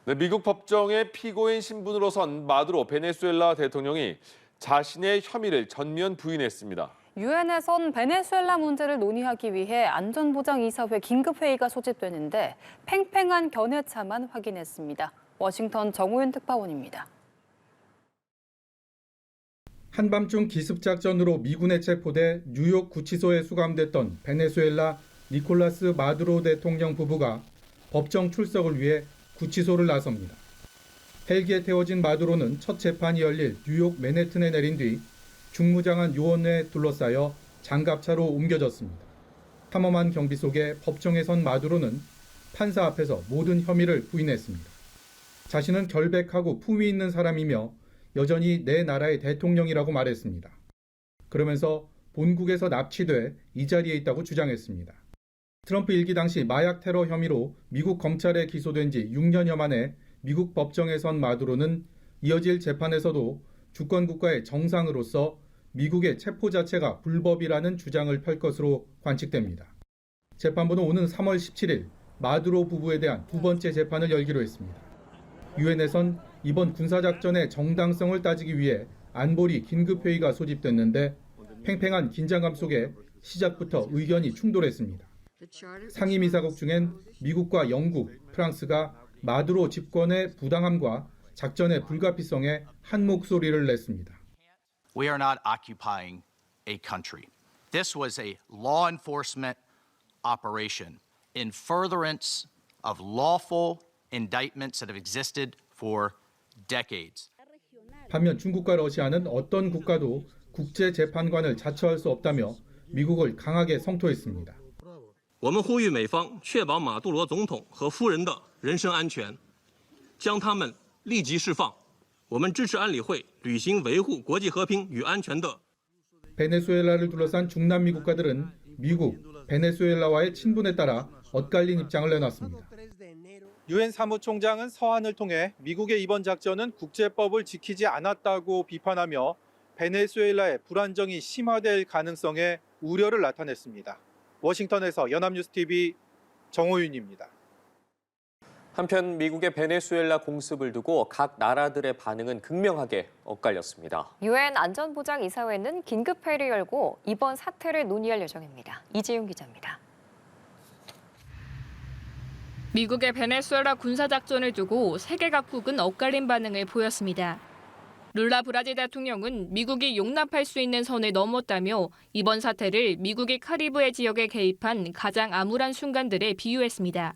네, 미국 법정에 피고인 신분으로 선 마두로 베네수엘라 대통령이 자신의 혐의를 전면 부인했습니다. 유엔에선 베네수엘라 문제를 논의하기 위해 안전보장이사회 긴급회의가 소집되는데 팽팽한 견해차만 확인했습니다. 워싱턴 정호윤 특파원입니다. 한밤중 기습작전으로 미군에 체포돼 뉴욕 구치소에 수감됐던 베네수엘라 니콜라스 마두로 대통령 부부가 법정 출석을 위해 구치소를 나섭니다. 헬기에 태워진 마두로는 첫 재판이 열릴 뉴욕 맨해튼에 내린 뒤 중무장한 요원에 둘러싸여 장갑차로 옮겨졌습니다. 탐험한 경비 속에 법정에 선 마두로는 판사 앞에서 모든 혐의를 부인했습니다. 자신은 결백하고 품위 있는 사람이며 여전히 내 나라의 대통령이라고 말했습니다. 그러면서 본국에서 납치돼 이 자리에 있다고 주장했습니다. 트럼프 일기 당시 마약 테러 혐의로 미국 검찰에 기소된 지 6년여 만에 미국 법정에 선 마두로는 이어질 재판에서도 주권국가의 정상으로서 미국의 체포 자체가 불법이라는 주장을 펼 것으로 관측됩니다. 재판부는 오는 3월 17일 마두로 부부에 대한 두 번째 재판을 열기로 했습니다. 유엔에선 이번 군사작전의 정당성을 따지기 위해 안보리 긴급회의가 소집됐는데 팽팽한 긴장감 속에 시작부터 의견이 충돌했습니다. 상임이사국 중엔 미국과 영국, 프랑스가 마두로 집권의 부당함과 작전의 불가피성에 한 목소리를 냈습니다. We are not occupying a country. This was a law enforcement operation in furtherance of lawful indictments that have existed for decades. 반면 중국과 러시아는 어떤 국가도 국제재판관을 자처할 수 없다며 미국을 강하게 성토했습니다. 我们呼吁美方确保马杜罗总统和夫人的人身安全，将他们立即释放。我们支持安理会履行维护国际和平与安全的。 베네수엘라를 둘러싼 중남미 국가들은 미국, 베네수엘라와의 친분에 따라 엇갈린 입장을 내놨습니다. 유엔 사무총장은 서한을 통해 미국의 이번 작전은 국제법을 지키지 않았다고 비판하며 베네수엘라의 불안정이 심화될 가능성에 우려를 나타냈습니다. 워싱턴에서 연합뉴스TV 정호윤입니다. 한편 미국의 베네수엘라 공습을 두고 각 나라들의 반응은 극명하게 엇갈렸습니다. 유엔 안전보장이사회는 긴급회의를 열고 이번 사태를 논의할 예정입니다. 이지윤 기자입니다. 미국의 베네수엘라 군사작전을 두고 세계 각국은 엇갈린 반응을 보였습니다. 룰라 브라질 대통령은 미국이 용납할 수 있는 선을 넘었다며 이번 사태를 미국이 카리브해 지역에 개입한 가장 암울한 순간들에 비유했습니다.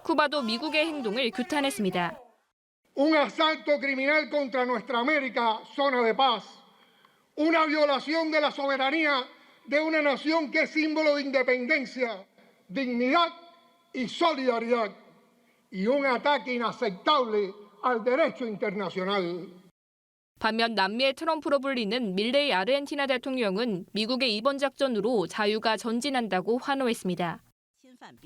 쿠바도 미국의 행동을 규탄했습니다. Un asalto criminal contra nuestra América, zona de paz. Una violación de la soberanía de una nación que es símbolo de independencia, dignidad y solidaridad. Y un ataque inaceptable al derecho internacional. 반면 남미의 트럼프로 불리는 밀레이 아르헨티나 대통령은 미국의 이번 작전으로 자유가 전진한다고 환호했습니다.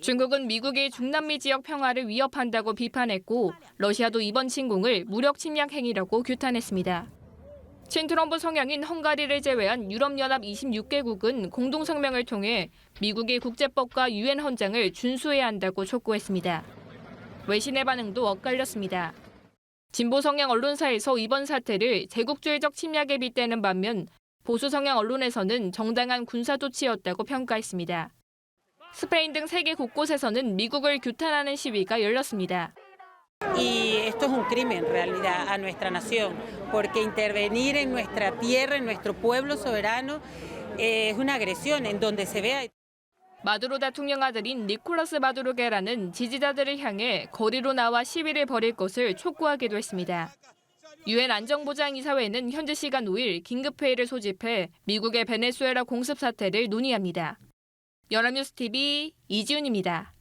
중국은 미국이 중남미 지역 평화를 위협한다고 비판했고 러시아도 이번 침공을 무력 침략 행위라고 규탄했습니다. 친트럼프 성향인 헝가리를 제외한 유럽연합 26개국은 공동성명을 통해 미국이 국제법과 유엔 헌장을 준수해야 한다고 촉구했습니다. 외신의 반응도 엇갈렸습니다. 진보 성향 언론사에서 이번 사태를 제국주의적 침략에 빗대는 반면 보수 성향 언론에서는 정당한 군사 조치였다고 평가했습니다. 스페인 등 세계 곳곳에서는 미국을 규탄하는 시위가 열렸습니다. Y esto es un crimen en realidad a nuestra nación, porque intervenir en nuestra tierra, en nuestro pueblo soberano, es una agresión en donde se vea. 마두로 대통령 아들인 니콜라스 마두로게라는 지지자들을 향해 거리로 나와 시위를 벌일 것을 촉구하기도 했습니다. 유엔 안전보장이사회는 현지 시간 5일 긴급회의를 소집해 미국의 베네수엘라 공습 사태를 논의합니다. 연합뉴스TV 이지윤입니다.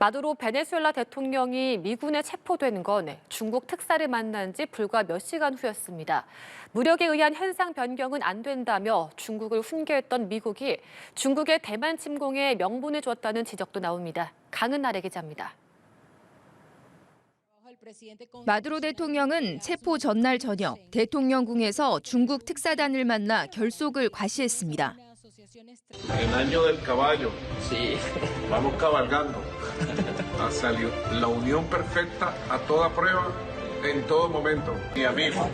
마두로 베네수엘라 대통령이 미군에 체포된 건 중국 특사를 만난 지 불과 몇 시간 후였습니다. 무력에 의한 현상 변경은 안 된다며 중국을 훈계했던 미국이 중국의 대만 침공에 명분을 줬다는 지적도 나옵니다. 강은나래 기자입니다. 마두로 대통령은 체포 전날 저녁 대통령궁에서 중국 특사단을 만나 결속을 과시했습니다. El año del caballo. Sí. Vamos cabalgando. hacia la unión perfecta a toda prueba, en todo momento. Mi amigo.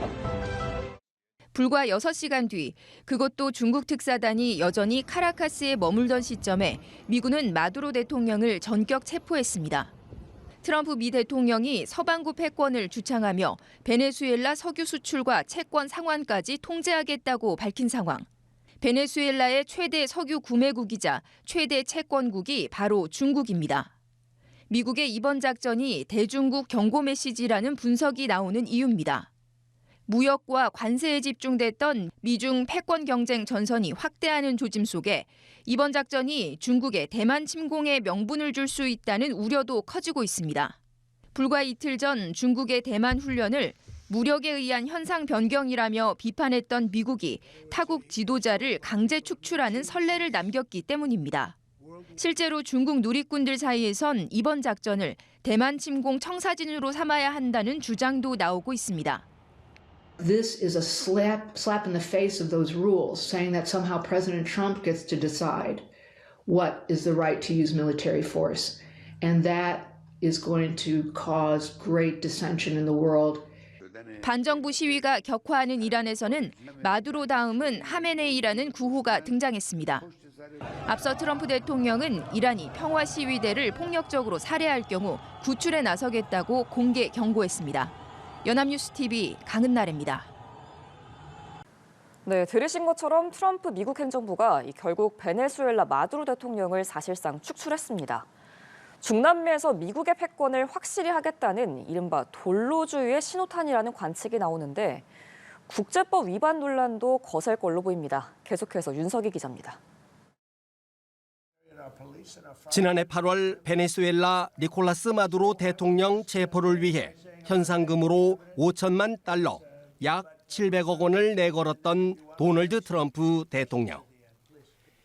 불과 6시간 뒤 그것도 중국 특사단이 여전히 카라카스에 머물던 시점에 미군은 마두로 대통령을 전격 체포했습니다. 트럼프 미 대통령이 서반구 패권을 주창하며 베네수엘라 석유 수출과 채권 상환까지 통제하겠다고 밝힌 상황. 베네수엘라의 최대 석유 구매국이자 최대 채권국이 바로 중국입니다. 미국의 이번 작전이 대중국 경고 메시지라는 분석이 나오는 이유입니다. 무역과 관세에 집중됐던 미중 패권 경쟁 전선이 확대하는 조짐 속에 이번 작전이 중국의 대만 침공에 명분을 줄 수 있다는 우려도 커지고 있습니다. 불과 이틀 전 중국의 대만 훈련을 무력에 의한 현상 변경이라며 비판했던 미국이 타국 지도자를 강제 축출하는 선례를 남겼기 때문입니다. 실제로 중국 누리꾼들 사이에선 이번 작전을 대만 침공 청사진으로 삼아야 한다는 주장도 나오고 있습니다. This is a slap in the face of those rules, saying that somehow President Trump gets to decide what is the right to use military force. And that is going to cause great dissension in the world. 반정부 시위가 격화하는 이란에서는 마두로 다음은 하메네이라는 구호가 등장했습니다. 앞서 트럼프 대통령은 이란이 평화 시위대를 폭력적으로 살해할 경우 구출에 나서겠다고 공개 경고했습니다. 연합뉴스 TV 강은나래입니다. 네, 들으신 것처럼 트럼프 미국 행정부가 결국 베네수엘라 마두로 대통령을 사실상 축출했습니다. 중남미에서 미국의 패권을 확실히 하겠다는 이른바 돌로주의의 신호탄이라는 관측이 나오는데 국제법 위반 논란도 거셀 걸로 보입니다. 계속해서 윤석희 기자입니다. 지난해 8월 베네수엘라 니콜라스 마두로 대통령 체포를 위해 현상금으로 5천만 달러, 약 700억 원을 내걸었던 도널드 트럼프 대통령.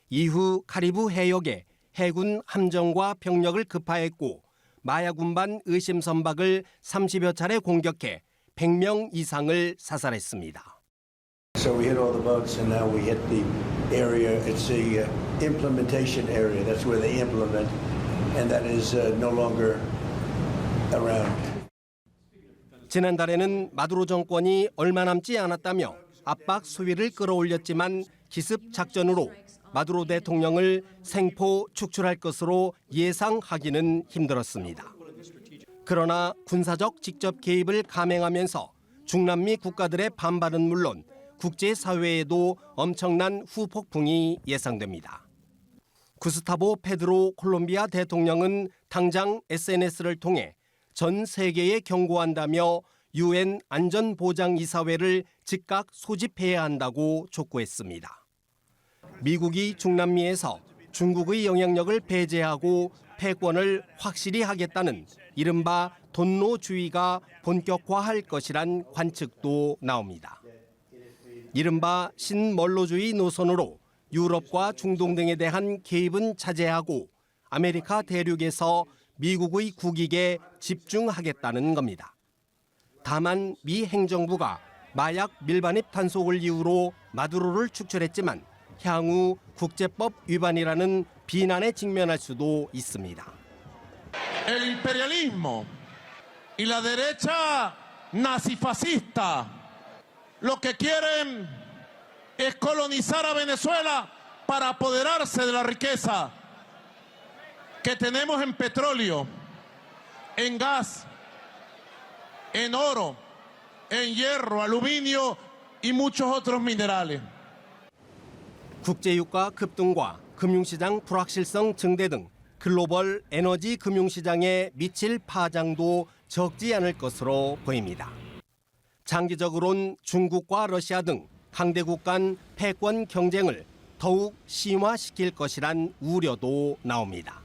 이후 카리브 해역에 해군 함정과 병력을 급파했고 마약 운반 의심 선박을 30여 차례 공격해 100명 이상을 사살했습니다. So we hit all the bugs and now we hit the area, it's the implementation area. That's where they implement and that is no longer around. 지난달에는 마두로 정권이 얼마 남지 않았다며 압박 수위를 끌어올렸지만 기습 작전으로 마두로 대통령을 생포 축출할 것으로 예상하기는 힘들었습니다. 그러나 군사적 직접 개입을 감행하면서 중남미 국가들의 반발은 물론 국제사회에도 엄청난 후폭풍이 예상됩니다. 구스타보 페드로 콜롬비아 대통령은 당장 SNS를 통해 전 세계에 경고한다며 UN 안전보장이사회를 즉각 소집해야 한다고 촉구했습니다. 미국이 중남미에서 중국의 영향력을 배제하고 패권을 확실히 하겠다는 이른바 돈노주의가 본격화할 것이란 관측도 나옵니다. 이른바 신멀로주의 노선으로 유럽과 중동 등에 대한 개입은 자제하고 아메리카 대륙에서 미국의 국익에 집중하겠다는 겁니다. 다만 미 행정부가 마약 밀반입 단속을 이유로 마두로를 축출했지만 향후 국제법 위반이라는 비난에 직면할 수도 있습니다. El imperialismo y la derecha nazifascista lo que quieren es colonizar a Venezuela para apoderarse de la riqueza que tenemos en petróleo, en gas, en oro, en hierro, aluminio y muchos otros minerales. 국제유가 급등과 금융시장 불확실성 증대 등 글로벌 에너지 금융시장에 미칠 파장도 적지 않을 것으로 보입니다. 장기적으로는 중국과 러시아 등 강대국 간 패권 경쟁을 더욱 심화시킬 것이란 우려도 나옵니다.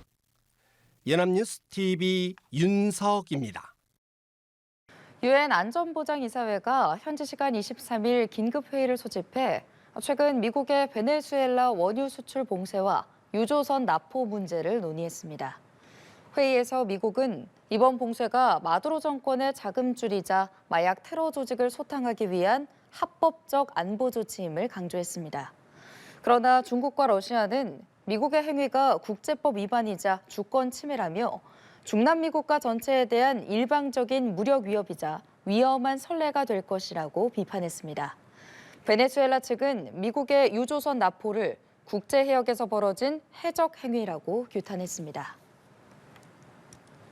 연합뉴스 TV 윤석입니다. 유엔 안전보장이사회가 현지 시간 23일 긴급회의를 소집해 최근 미국의 베네수엘라 원유 수출 봉쇄와 유조선 납포 문제를 논의했습니다. 회의에서 미국은 이번 봉쇄가 마두로 정권의 자금줄이자 마약 테러 조직을 소탕하기 위한 합법적 안보 조치임을 강조했습니다. 그러나 중국과 러시아는 미국의 행위가 국제법 위반이자 주권 침해라며 중남미 국가 전체에 대한 일방적인 무력 위협이자 위험한 선례가 될 것이라고 비판했습니다. 베네수엘라 측은 미국의 유조선 납포를 국제 해역에서 벌어진 해적 행위라고 규탄했습니다.